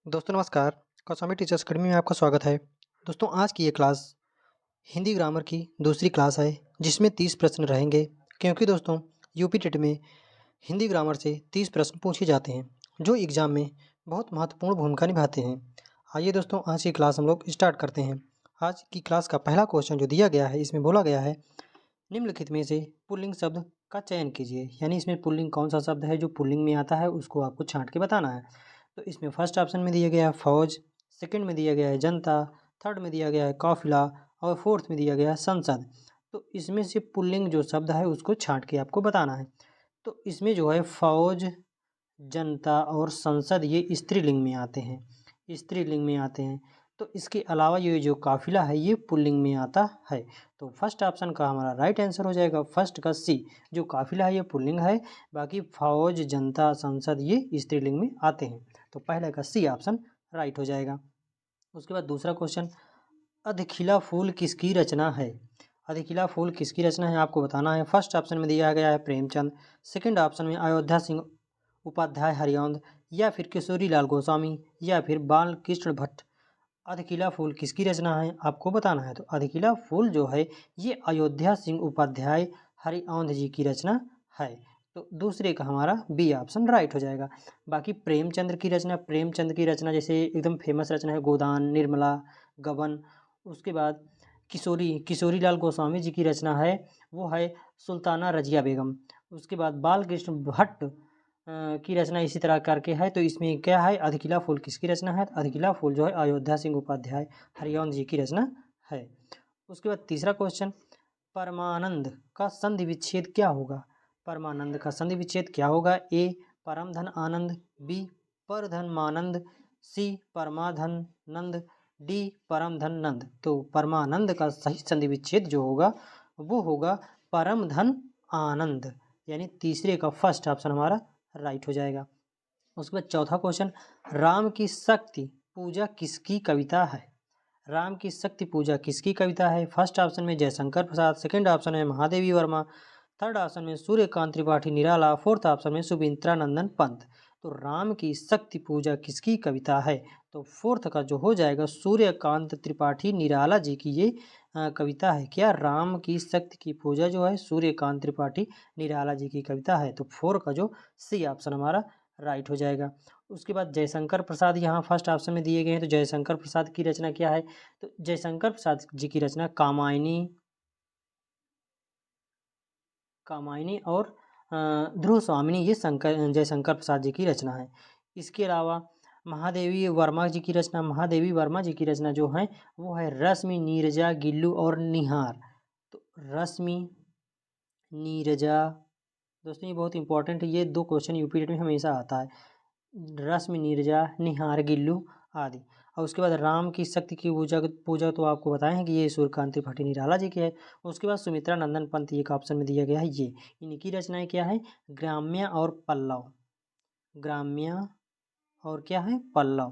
दोस्तों नमस्कार, कौसामी teachers academy में आपका स्वागत है। दोस्तों आज की ये क्लास हिंदी ग्रामर की दूसरी क्लास है जिसमें 30 प्रश्न रहेंगे क्योंकि दोस्तों यूपी टेट में हिंदी ग्रामर से 30 प्रश्न पूछे जाते हैं जो एग्ज़ाम में बहुत महत्वपूर्ण भूमिका निभाते हैं। आइए दोस्तों आज की क्लास हम लोग स्टार्ट करते हैं। आज की क्लास का पहला क्वेश्चन जो दिया गया है इसमें बोला गया है निम्नलिखित में से पुल्लिंग शब्द का चयन कीजिए। यानी इसमें पुल्लिंग कौन सा शब्द है जो पुल्लिंग में आता है उसको आपको छांट के बताना है। तो इसमें फर्स्ट ऑप्शन में दिया गया है फौज, सेकंड में दिया गया है जनता, थर्ड में दिया गया है काफिला और फोर्थ में दिया गया है संसद। तो इसमें से पुल्लिंग जो शब्द है उसको छांट के आपको बताना है। तो इसमें जो है फौज, जनता और संसद ये स्त्रीलिंग में आते हैं, स्त्रीलिंग में आते हैं। तो इसके अलावा ये जो काफिला है ये पुल्लिंग में आता है। तो फर्स्ट ऑप्शन का हमारा राइट आंसर हो जाएगा फर्स्ट का सी, जो काफिला है ये पुल्लिंग है, बाकी फौज, जनता, संसद ये स्त्रीलिंग में आते हैं। तो पहले का सी ऑप्शन राइट हो जाएगा। उसके बाद दूसरा क्वेश्चन, अधिखिला फूल किसकी रचना है? अधिखिला फूल किसकी रचना है आपको बताना है। फर्स्ट ऑप्शन में दिया गया है प्रेमचंद, सेकंड ऑप्शन में अयोध्या सिंह उपाध्याय हरिऔंध, या फिर किशोरी लाल गोस्वामी, या फिर बाल कृष्ण भट्ट। अधिखिला फूल किसकी रचना है आपको बताना है। तो अधिखिला फूल जो है ये अयोध्या सिंह उपाध्याय हरिऔंध जी की रचना है। तो दूसरे का हमारा बी ऑप्शन राइट हो जाएगा। बाकी प्रेमचंद्र की रचना, प्रेमचंद की रचना जैसे एकदम फेमस रचना है गोदान, निर्मला, गबन। उसके बाद किशोरी लाल गोस्वामी जी की रचना है वो है सुल्ताना रजिया बेगम। उसके बाद बाल कृष्ण भट्ट की रचना इसी तरह करके है। तो इसमें क्या है, अधिकिला फूल किसकी रचना है? तो अधिकिला फूल जो है अयोध्या सिंह उपाध्याय हरिऔंध जी की रचना है। उसके बाद तीसरा क्वेश्चन, परमानंद का संधि विच्छेद क्या होगा? परमानंद का संधि विच्छेद क्या होगा? ए परमधन आनंद, बी परधन मानंद, सी परमाधन नंद, डी परमधन नंद। तो परमानंद का सही संधि विच्छेद जो होगा वो होगा परमधन आनंद, यानी तीसरे का फर्स्ट ऑप्शन हमारा राइट हो जाएगा। उसके बाद चौथा क्वेश्चन, राम की शक्ति पूजा किसकी कविता है? राम की शक्ति पूजा किसकी कविता है? फर्स्ट ऑप्शन में जयशंकर प्रसाद, सेकंड ऑप्शन में महादेवी वर्मा, थर्ड ऑप्शन में सूर्यकांत त्रिपाठी निराला, फोर्थ ऑप्शन में सुमित्रा नंदन पंत। तो राम की शक्ति पूजा किसकी कविता है? तो फोर्थ का जो हो जाएगा सूर्यकांत त्रिपाठी निराला जी की ये कविता है। क्या राम की शक्ति की पूजा जो है सूर्यकांत त्रिपाठी निराला जी की कविता है। तो फोर का जो सी ऑप्शन हमारा राइट हो जाएगा। उसके बाद जयशंकर प्रसाद यहाँ फर्स्ट ऑप्शन में दिए गए हैं। तो जयशंकर प्रसाद की रचना क्या है? तो जयशंकर प्रसाद जी की रचना कामायनी, कामायनी और ध्रुव स्वामिनी ये जयशंकर प्रसाद जी की रचना है। इसके अलावा महादेवी वर्मा जी की रचना, महादेवी वर्मा जी की रचना जो है वो है रश्मि, नीरजा, गिल्लू और निहार। तो रश्मि, नीरजा, दोस्तों ये बहुत इंपॉर्टेंट है, ये दो क्वेश्चन यूपी में हमेशा आता है। रश्मि, नीरजा, निहार, गिल्लू आदि। और उसके बाद राम की शक्ति की पूजा पूजा तो आपको बताए हैं कि ये सूर्यकांत त्रिपाठी निराला जी की है। उसके बाद सुमित्रा नंदन पंत एक ऑप्शन में दिया गया है, ये इनकी रचनाएं क्या है? ग्राम्य और पल्लव, ग्राम्य और क्या है पल्लव,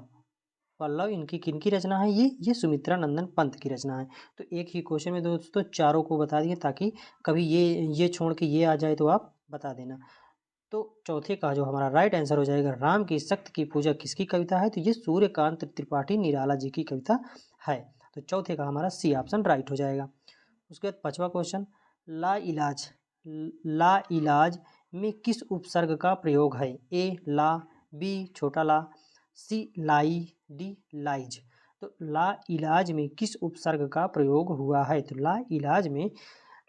पल्लव इनकी किनकी रचना है? ये सुमित्रा नंदन पंत की रचना है। तो एक ही क्वेश्चन में दोस्तों चारों को बता दिए ताकि कभी ये छोड़ के ये आ जाए तो आप बता देना। तो चौथे का जो हमारा राइट आंसर हो जाएगा राम की शक्ति की पूजा किसकी कविता है? तो ये सूर्यकांत त्रिपाठी निराला जी की कविता है। तो चौथे का हमारा सी ऑप्शन राइट हो जाएगा। उसके बाद पांचवा क्वेश्चन, ला इलाज, ला इलाज में किस उपसर्ग का प्रयोग है? ए ला, बी छोटा ला, सी लाई, डी लाइज। तो ला इलाज में किस उपसर्ग का प्रयोग हुआ है? तो ला इलाज में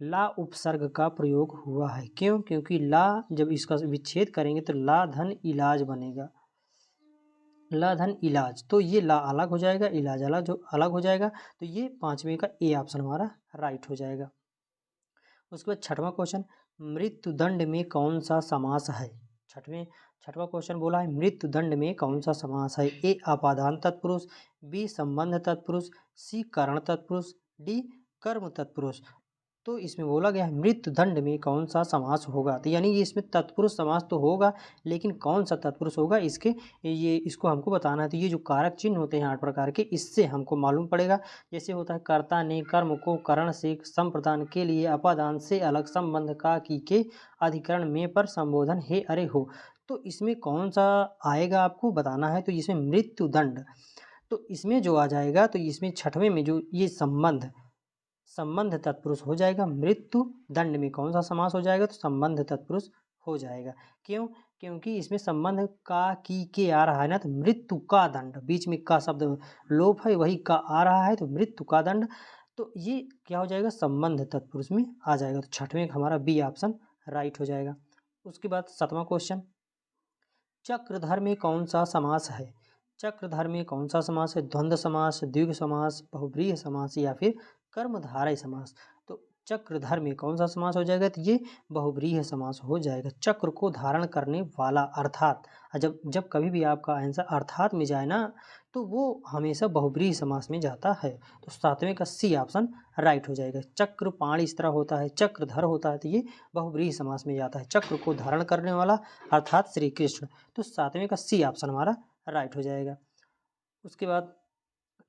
ला उपसर्ग का प्रयोग हुआ है। क्यों? क्योंकि ला जब इसका विच्छेद करेंगे तो ला धन इलाज बनेगा, ला धन इलाज। तो ये ला अलग हो जाएगा, इलाज अलग जो अलग हो जाएगा। तो ये पांचवें का ए ऑप्शन हमारा राइट हो जाएगा। उसके बाद छठवां क्वेश्चन, मृत्युदंड में कौन सा समास है? छठवां क्वेश्चन बोला है मृत्युदंड में कौन सा समास है? ए अपादान तत्पुरुष, बी संबंध तत्पुरुष, सी करण तत्पुरुष, डी कर्म तत्पुरुष। तो इसमें बोला गया है मृत्युदंड में कौन सा समास होगा? तो यानी ये इसमें तत्पुरुष समास तो होगा लेकिन कौन सा तत्पुरुष होगा इसको हमको बताना है। तो ये जो कारक चिन्ह होते हैं 8 प्रकार के, इससे हमको मालूम पड़ेगा। जैसे होता है कर्ता ने कर्म को करण से संप्रदान के लिए अपादान से अलग संबंध का की के अधिकरण में पर संबोधन हे अरे हो। तो तो इसमें कौन सा आएगा आपको बताना है। तो इसमें मृत्युदंड, तो इसमें जो आ जाएगा तो इसमें छठवें में जो ये संबंध तत्पुरुष हो जाएगा। मृत्यु दंड में कौन सा समास हो जाएगा, तो संबंध तत्पुरुष हो जाएगा। क्यों? क्योंकि इसमें संबंध का की के आ रहा है ना, तो मृत्यु का दंड, बीच में का शब्द लोप है, वही का आ रहा है, तो मृत्यु का दंड, तो ये क्या हो जाएगा, संबंध तत्पुरुष में आ जाएगा। तो छठवें का हमारा बी ऑप्शन राइट हो जाएगा। उसके बाद 7वां क्वेश्चन, चक्रधर में कौन सा समास है। चक्रधर में कौन सा समास है, द्वंद्व समास, द्विगु समास, बहुब्रीहि समास या फिर कर्मधारय समास। तो चक्रधर में कौन सा समास हो जाएगा, तो ये बहुब्रीहि समास हो जाएगा। चक्र को धारण करने वाला, अर्थात जब जब कभी भी आपका आंसर अर्थात में जाए ना, तो वो हमेशा बहुब्रीहि समास में जाता है। तो 7वें का सी ऑप्शन राइट हो जाएगा। चक्रपाण इस तरह होता है, चक्रधर होता है, तो ये बहुब्रीहि समास में जाता है। चक्र को धारण करने वाला अर्थात श्री कृष्ण, तो 7वें का सी ऑप्शन हमारा राइट हो जाएगा। उसके बाद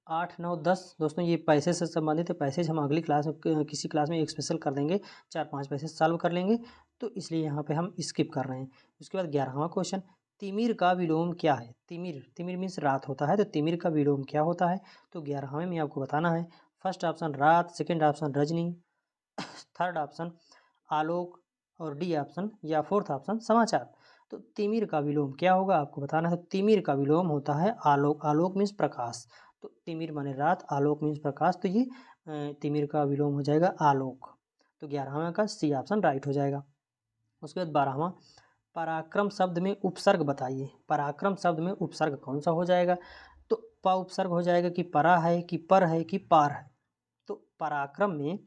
8, 9, 10 दोस्तों ये पैसे से संबंधित है। पैसेज हम अगली क्लास में किसी क्लास में एक स्पेशल कर देंगे, 4-5 पैसेज सॉल्व कर लेंगे, तो इसलिए यहाँ पे हम स्किप कर रहे हैं। उसके बाद 11वां क्वेश्चन, तिमिर का विलोम क्या है। तिमिर मीन्स रात होता है, तो तिमिर का विलोम क्या होता है, तो 11वें में आपको बताना है। फर्स्ट ऑप्शन रात, सेकेंड ऑप्शन रजनी, थर्ड ऑप्शन आलोक और डी ऑप्शन या फोर्थ ऑप्शन समाचार। तो तिमिर का विलोम क्या होगा आपको बताना है। तिमिर का विलोम होता है आलोक। आलोक मीन्स प्रकाश, तो तिमिर माने रात, आलोक मीन्स प्रकाश, तो ये तिमिर का विलोम हो जाएगा आलोक। तो 11वां का सी ऑप्शन राइट हो जाएगा। उसके बाद 12वां, पराक्रम शब्द में उपसर्ग बताइए। पराक्रम शब्द में उपसर्ग कौन सा हो जाएगा, तो प उपसर्ग हो जाएगा कि परा है कि पर है कि पार है। तो पराक्रम में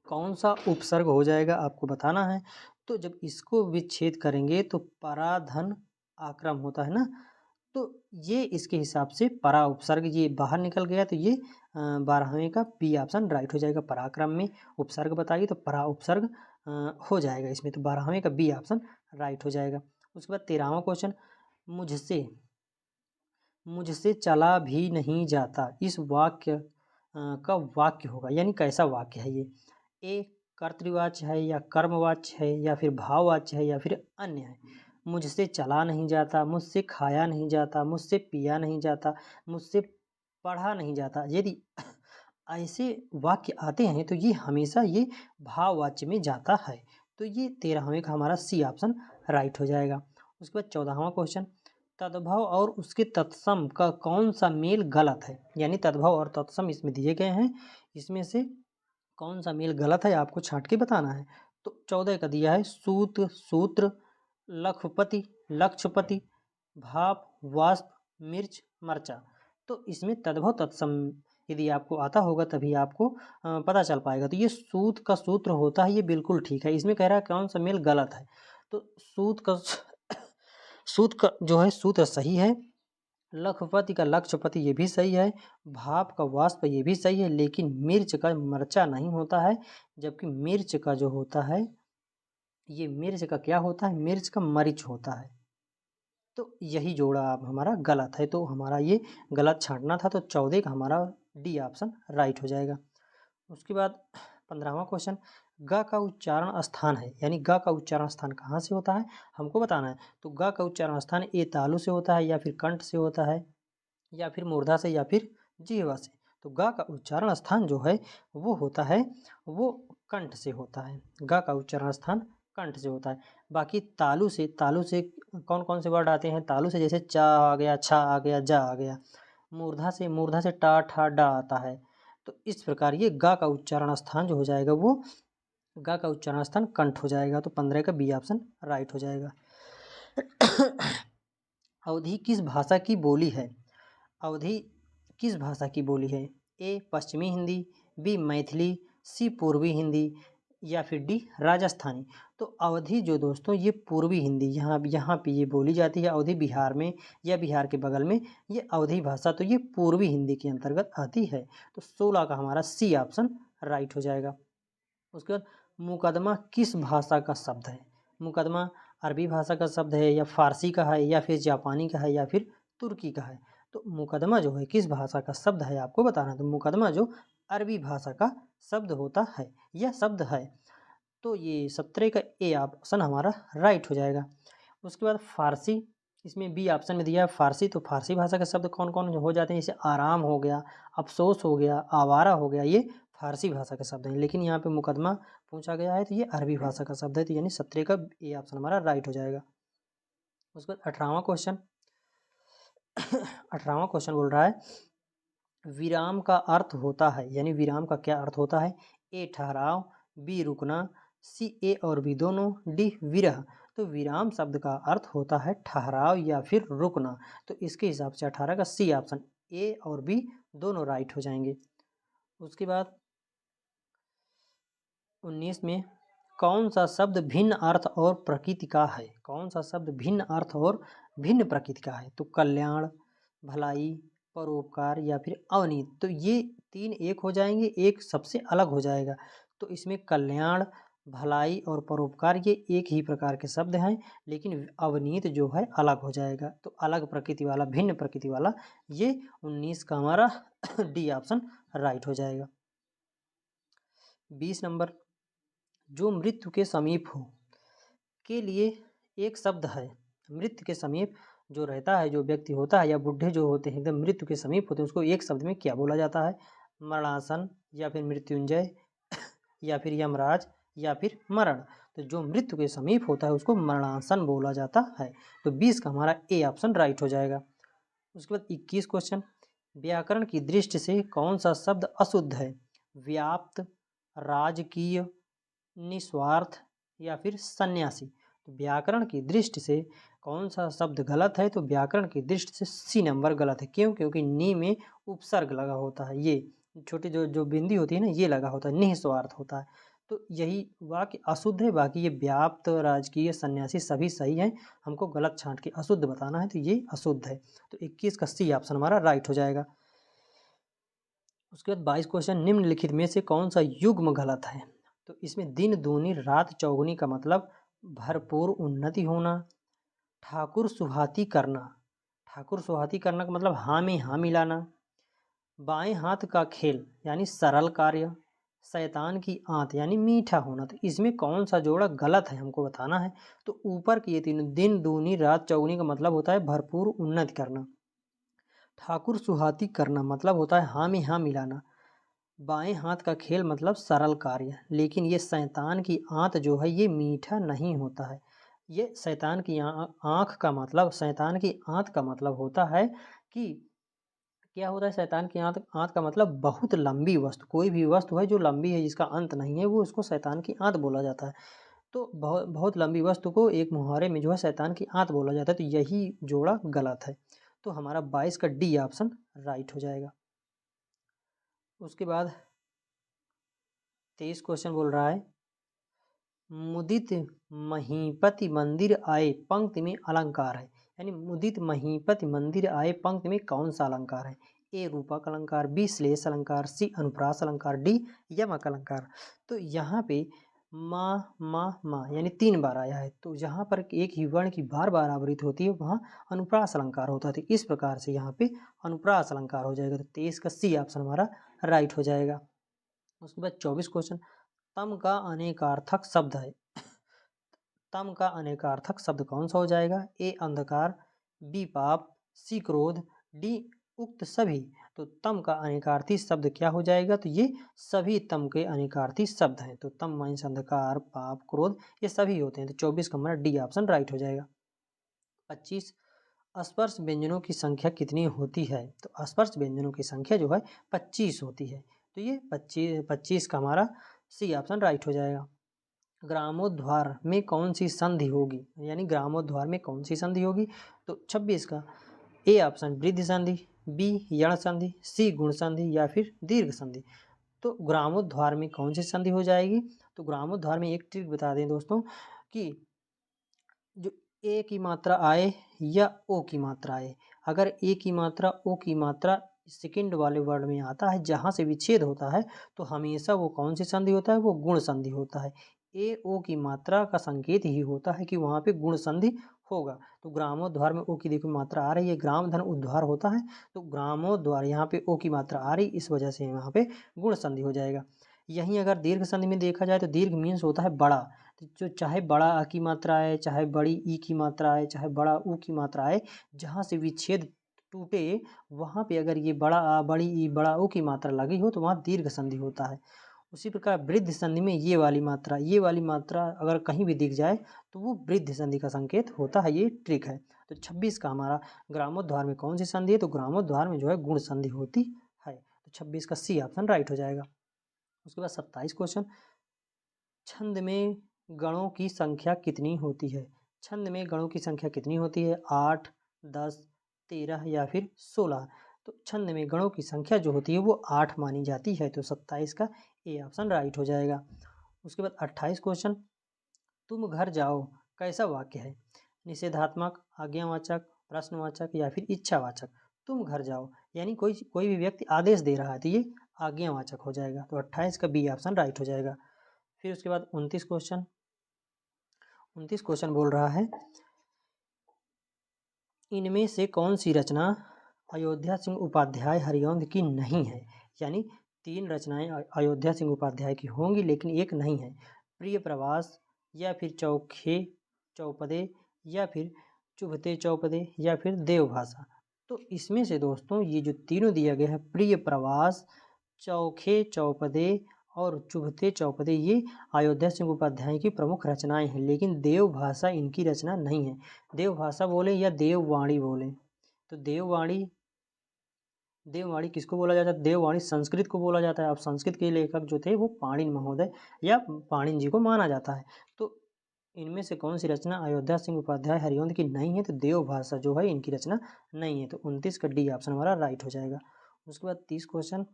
कौन सा उपसर्ग हो जाएगा आपको बताना है। तो जब इसको विच्छेद करेंगे तो पराधन आक्रम होता है ना, तो ये इसके हिसाब से परा उपसर्ग ये बाहर निकल गया, तो ये 12वें का बी ऑप्शन राइट हो जाएगा। पराक्रम में उपसर्ग बताइए तो परा उपसर्ग हो जाएगा इसमें, तो 12वें का बी ऑप्शन राइट हो जाएगा। उसके बाद 13वां क्वेश्चन, मुझसे चला भी नहीं जाता, इस वाक्य का वाक्य होगा, यानी कैसा वाक्य है ये। ए कर्तृवाच्य है या कर्मवाच्य है या फिर भाववाच्य है या फिर अन्य है। मुझसे चला नहीं जाता, मुझसे खाया नहीं जाता, मुझसे पिया नहीं जाता, मुझसे पढ़ा नहीं जाता। यदि ऐसे वाक्य आते हैं तो ये हमेशा ये भाववाच्य में जाता है। तो ये 13वें का हमारा सी ऑप्शन राइट हो जाएगा। उसके बाद 14वां क्वेश्चन, तद्भव और उसके तत्सम का कौन सा मेल गलत है, यानी तद्भव और तत्सम इसमें दिए गए हैं, इसमें से कौन सा मेल गलत है आपको छांट के बताना है। तो 14 का दिया है सूत, सूत्र, लखपति, लक्षपति, भाप, वाष्प, मिर्च, मर्चा। तो इसमें तद्भव तत्सम यदि आपको आता होगा तभी आपको पता चल पाएगा। तो ये सूत का सूत्र होता है, ये बिल्कुल ठीक है। इसमें कह रहा है कौन सा मेल गलत है, तो सूत का जो है सूत्र सही है, लखपति का लक्षपति ये भी सही है, भाप का वाष्प ये भी सही है, लेकिन मिर्च का मर्चा नहीं होता है। जबकि मिर्च का जो होता है, ये मिर्च का क्या होता है, मिर्च का मरीच होता है। तो यही जोड़ा अब हमारा गलत है, तो हमारा ये गलत छांटना था। तो 14 का हमारा डी ऑप्शन राइट हो जाएगा। उसके बाद 15वां क्वेश्चन, ग का उच्चारण स्थान है, यानी ग का उच्चारण स्थान कहाँ से होता है हमको बताना है। तो ग का उच्चारण स्थान ए तालु से होता है या फिर कंठ से होता है या फिर मूर्धा से या फिर जिह्वा से। तो ग का उच्चारण स्थान जो है वो होता है, वो कंठ से होता है। ग का उच्चारण स्थान कंठ से होता है। बाकी तालु से कौन कौन से वर्ड आते हैं, तालु से जैसे चा आ गया, छा आ गया, जा आ गया। मूर्धा से टा, ठा, डा आता है। तो इस प्रकार ये ग का उच्चारण स्थान जो हो जाएगा वो ग का उच्चारण स्थान कंठ हो जाएगा। तो 15 का बी ऑप्शन राइट हो जाएगा। अवधी किस भाषा की बोली है, अवधी किस भाषा की बोली है। ए पश्चिमी हिंदी, बी मैथिली, सी पूर्वी हिंदी या फिर डी राजस्थानी। तो अवधी जो दोस्तों ये पूर्वी हिंदी यहाँ पे ये बोली जाती है। अवधी बिहार में या बिहार के बगल में ये अवधी भाषा, तो ये पूर्वी हिंदी के अंतर्गत आती है। तो 16 का हमारा सी ऑप्शन राइट हो जाएगा। उसके बाद मुकदमा किस भाषा का शब्द है। मुकदमा अरबी भाषा का शब्द है या फारसी का है या फिर जापानी का है या फिर तुर्की का है। तो मुकदमा जो है किस भाषा का शब्द है आपको बताना है। तो मुकदमा जो अरबी भाषा का शब्द होता है या शब्द है। तो ये 17 का ए ऑप्शन हमारा राइट हो जाएगा। उसके बाद फारसी, इसमें बी ऑप्शन में दिया है फारसी। तो फारसी भाषा के शब्द कौन कौन हो जाते हैं, जैसे आराम हो गया, अफसोस हो गया, आवारा हो गया, ये फारसी भाषा के शब्द हैं। लेकिन यहाँ पे मुकदमा पूछा गया है तो ये अरबी भाषा का शब्द है, तो यानी 17 का ए ऑप्शन हमारा राइट हो जाएगा। उसके बाद 18वां क्वेश्चन 18वां क्वेश्चन बोल रहा है विराम का अर्थ होता है, यानी विराम का क्या अर्थ होता है, ए ठहराव, बी रुकना, सी ए और बी दोनों, डी विरह। तो विराम शब्द का अर्थ होता है ठहराव या फिर रुकना। तो इसके हिसाब से 18 का सी ऑप्शन, ए और बी दोनों राइट हो जाएंगे। उसके बाद 19 में कौन सा शब्द भिन्न अर्थ और प्रकृति का है, कौन सा शब्द भिन्न अर्थ और भिन्न प्रकृति का है, तो कल्याण, भलाई, परोपकार या फिर अवनीत। तो ये तीन एक हो जाएंगे, एक सबसे अलग हो जाएगा। तो इसमें कल्याण, भलाई और परोपकार ये एक ही प्रकार के शब्द हैं, लेकिन अवनीत जो है अलग हो जाएगा। तो अलग प्रकृति वाला, भिन्न प्रकृति वाला, ये 19 का हमारा डी ऑप्शन राइट हो जाएगा। 20 नंबर जो मृत्यु के समीप हो के लिए एक शब्द है। मृत्यु के समीप जो रहता है, जो व्यक्ति होता है या बूढ़े जो होते हैं एकदम मृत्यु के समीप होते हैं, उसको एक शब्द में क्या बोला जाता है, मरणासन या फिर मृत्युंजय या फिर यमराज या फिर मरण। तो जो मृत्यु के समीप होता है उसको मरणासन बोला जाता है। तो 20 का हमारा ए ऑप्शन राइट हो जाएगा। उसके बाद 21 क्वेश्चन व्याकरण की दृष्टि से कौन सा शब्द अशुद्ध है, व्याप्त, राजकीय, निस्वार्थ या फिर सन्यासी। तो व्याकरण की दृष्टि से कौन सा शब्द गलत है, तो व्याकरण की दृष्टि से सी नंबर गलत है। क्यों? क्योंकि नी में उपसर्ग लगा होता है, ये छोटी जो जो बिंदी होती है ना, ये लगा होता है, निस्वार्थ होता है। तो यही वाक्य अशुद्ध है। बाकी ये व्याप्त, राजकीय, सन्यासी सभी सही हैं, हमको गलत छांट के अशुद्ध बताना है, तो ये अशुद्ध है। तो 21 का सी ऑप्शन हमारा राइट हो जाएगा। उसके बाद 22 क्वेश्चन निम्नलिखित में से कौन सा युग्म गलत है, तो इसमें दिन दूनी रात चौगुनी का मतलब भरपूर उन्नति होना, ठाकुर सुहाती करना, ठाकुर सुहाती करना का मतलब हाँ में हाँ मिलाना, बाएं हाथ का खेल यानी सरल कार्य, शैतान की आंत यानी मीठा होना। तो इसमें कौन सा जोड़ा गलत है हमको बताना है। तो ऊपर की ये तीनों, दिन दूनी रात चौगुनी का मतलब होता है भरपूर उन्नति करना, ठाकुर सुहाती करना मतलब होता है हाँ में हाँ मिलाना, बाएं हाथ का खेल मतलब सरल कार्य। लेकिन ये शैतान की आंत जो है ये मीठा नहीं होता है। ये शैतान की आँख का मतलब, शैतान की आंत का मतलब होता है कि क्या होता है, शैतान की आंत, आंत का मतलब बहुत लंबी वस्तु, कोई भी वस्तु है जो लंबी है जिसका अंत नहीं है वो उसको शैतान की आंत बोला जाता है। तो बहुत बहुत लंबी वस्तु को एक मुहावरे में जो है शैतान की आंत बोला जाता है। तो यही जोड़ा गलत है। तो हमारा 22 का डी ऑप्शन राइट हो जाएगा। उसके बाद 23 क्वेश्चन बोल रहा है मुदित महीपति मंदिर आए पंक्ति में अलंकार है, यानी मुदित महीपति मंदिर आए पंक्ति में कौन सा अलंकार है, ए रूपक अलंकार, बी श्लेष अलंकार, सी अनुप्रास अलंकार, डी यमक अलंकार। तो यहाँ पे माँ माँ माँ यानी 3 बार आया है। तो जहाँ पर एक ही वर्ण की बार बार आवृत्ति होती है वहाँ अनुप्रास अलंकार होता है। तो इस प्रकार से यहाँ पे अनुप्रास अलंकार हो जाएगा। तो 23 का सी ऑप्शन हमारा राइट हो जाएगा। उसके बाद 24 क्वेश्चन तम का अनेकार्थक शब्द है। तम का अनेकार्थक शब्द कौन सा हो जाएगा, ए अंधकार, बी पाप, सी क्रोध, डी उक्त सभी। तो तम का अनेकार्थी शब्द क्या हो जाएगा, तो ये सभी तम के अनेकार्थी शब्द हैं। तो तम माइंस अंधकार, पाप, क्रोध ये सभी होते हैं। तो 24 का हमारा डी ऑप्शन राइट हो जाएगा। 25 स्पर्श व्यंजनों की संख्या कितनी होती है, तो स्पर्श व्यंजनों की संख्या जो है 25 होती है। तो ये 25 का हमारा सी ऑप्शन राइट हो जाएगा। ग्रामोद्वार में कौन सी संधि होगी, यानी ग्रामोद्वार में कौन सी संधि होगी, तो 26 का ए ऑप्शन वृद्धि संधि, बी यण संधि, सी गुण संधि या फिर दीर्घ संधि। तो ग्रामोद्वार में कौन सी संधि हो जाएगी, तो ग्रामोद्वार में एक ट्रिक बता दें दोस्तों कि जो ए की मात्रा आए या ओ की मात्रा आए, अगर ए की मात्रा ओ की मात्रा सेकंड वाले वर्ड में आता है जहाँ से विच्छेद होता है तो हमेशा वो कौन सी संधि होता है, वो गुण संधि होता है। ए ओ की मात्रा का संकेत ही होता है कि वहाँ पे गुण संधि होगा। तो ग्रामोद्वार में ओ की देखो मात्रा आ रही है, ग्राम धन उद्धार होता है, तो ग्रामोद्वार यहाँ पे ओ की मात्रा आ रही, इस वजह से यहाँ पे गुण संधि हो जाएगा। यहीं अगर दीर्घ संधि में देखा जाए तो दीर्घ मीन्स होता है बड़ा, तो जो चाहे बड़ा अ की मात्रा आए, चाहे बड़ी ई की मात्रा आए, चाहे बड़ा ऊ की मात्रा आए, जहाँ से विच्छेद टूटे वहाँ पे अगर ये बड़ा आ, बड़ी ई, बड़ा ऊ की मात्रा लगी हो तो वहाँ दीर्घ संधि होता है। उसी प्रकार वृद्धि संधि में ये वाली मात्रा अगर कहीं भी दिख जाए तो वो वृद्धि संधि का संकेत होता है। ये ट्रिक है। तो 26 का हमारा ग्रामोद्धार में कौन सी संधि है? तो ग्रामोद्धार में जो है गुण संधि होती है। तो 26 का सी ऑप्शन राइट हो जाएगा। उसके बाद 27 क्वेश्चन, छंद में गणों की संख्या कितनी होती है? छंद में गणों की संख्या कितनी होती है? 8, 10, 13 या फिर 16। तो छंद में गणों की संख्या जो होती है वो 8 मानी जाती है। तो 27 का ए ऑप्शन राइट हो जाएगा। उसके बाद 28 क्वेश्चन, तुम घर जाओ कैसा वाक्य है? निषेधात्मक, आज्ञावाचक, प्रश्नवाचक या फिर इच्छावाचक? तुम घर जाओ यानी कोई भी व्यक्ति आदेश दे रहा है तो ये आज्ञावाचक हो जाएगा। तो 28 का बी ऑप्शन राइट हो जाएगा। फिर उसके बाद 29 क्वेश्चन बोल रहा है, इनमें से कौन सी रचना अयोध्या सिंह उपाध्याय हरिऔंध की नहीं है? यानी 3 रचनाएं अयोध्या सिंह उपाध्याय की होंगी लेकिन एक नहीं है। प्रिय प्रवास या फिर चौखे चौपदे या फिर चुभते चौपदे या फिर देवभाषा? तो इसमें से दोस्तों ये जो तीनों दिया गया है, प्रिय प्रवास, चौखे चौपदे और चुभते चौपदे, ये अयोध्या सिंह उपाध्याय की प्रमुख रचनाएं हैं लेकिन देवभाषा इनकी रचना नहीं है। देवभाषा बोले या देववाणी बोले, तो देववाणी किसको बोला जाता है? देववाणी संस्कृत को बोला जाता है। अब संस्कृत के लेखक जो थे वो पाणिनि महोदय या पाणिनि जी को माना जाता है। तो इनमें से कौन सी रचना अयोध्या सिंह उपाध्याय हरिऔंध की नहीं है? तो देवभाषा जो है इनकी रचना नहीं है। तो 29 का डी ऑप्शन हमारा राइट हो जाएगा। उसके बाद 30 क्वेश्चन,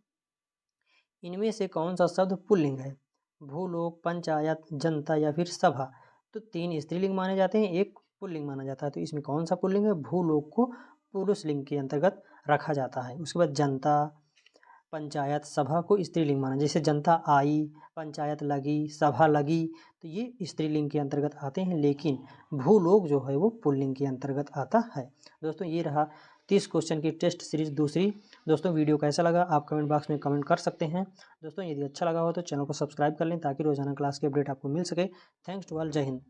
इनमें से कौन सा शब्द पुल्लिंग है? भूलोक, पंचायत, जनता या फिर सभा? तो 3 स्त्रीलिंग माने जाते हैं, एक पुल्लिंग माना जाता है। तो इसमें कौन सा पुल्लिंग है? भूलोक को पुरुष लिंग के अंतर्गत रखा जाता है। उसके बाद जनता, पंचायत, सभा को स्त्रीलिंग माना, जैसे जनता आई, पंचायत लगी, सभा लगी, तो ये स्त्रीलिंग के अंतर्गत आते हैं लेकिन भूलोक जो है वो पुल्लिंग के अंतर्गत आता है। दोस्तों ये रहा 30 क्वेश्चन की टेस्ट सीरीज दूसरी। दोस्तों वीडियो कैसा लगा आप कमेंट बॉक्स में कमेंट कर सकते हैं। दोस्तों यदि अच्छा लगा हो तो चैनल को सब्सक्राइब कर लें ताकि रोजाना क्लास की अपडेट आपको मिल सके। थैंक्स टू ऑल, जय हिंद।